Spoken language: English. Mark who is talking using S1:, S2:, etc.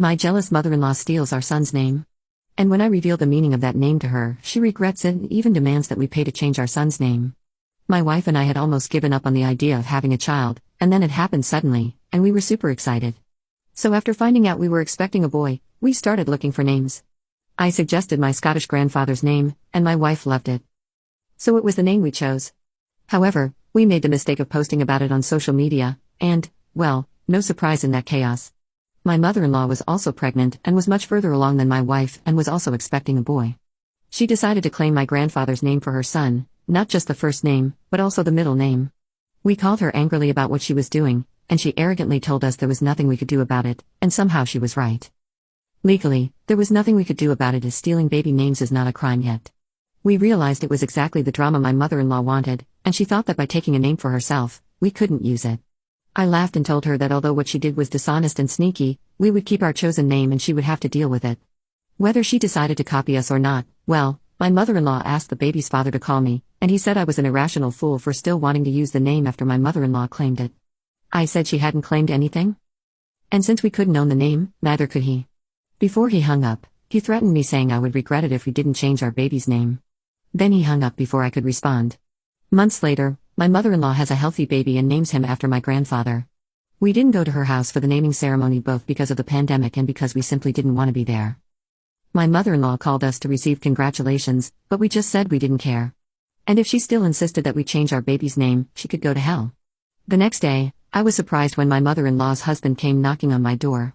S1: My jealous mother-in-law steals our son's name. And when I reveal the meaning of that name to her, she regrets it and even demands that we pay to change our son's name. My wife and I had almost given up on the idea of having a child, and then it happened suddenly, and we were super excited. So after finding out we were expecting a boy, we started looking for names. I suggested my Scottish grandfather's name, and my wife loved it. So it was the name we chose. However, we made the mistake of posting about it on social media, and, well, no surprise in that chaos. My mother-in-law was also pregnant and was much further along than my wife and was also expecting a boy. She decided to claim my grandfather's name for her son, not just the first name, but also the middle name. We called her angrily about what she was doing, and she arrogantly told us there was nothing we could do about it, and somehow she was right. Legally, there was nothing we could do about it as stealing baby names is not a crime yet. We realized it was exactly the drama my mother-in-law wanted, and she thought that by taking a name for herself, we couldn't use it. I laughed and told her that although what she did was dishonest and sneaky, we would keep our chosen name and she would have to deal with it. Whether she decided to copy us or not, well, my mother-in-law asked the baby's father to call me, and he said I was an irrational fool for still wanting to use the name after my mother-in-law claimed it. I said she hadn't claimed anything. And since we couldn't own the name, neither could he. Before he hung up, he threatened me saying I would regret it if we didn't change our baby's name. Then he hung up before I could respond. Months later, my mother-in-law has a healthy baby and names him after my grandfather. We didn't go to her house for the naming ceremony both because of the pandemic and because we simply didn't want to be there. My mother-in-law called us to receive congratulations, but we just said we didn't care. And if she still insisted that we change our baby's name, she could go to hell. The next day, I was surprised when my mother-in-law's husband came knocking on my door.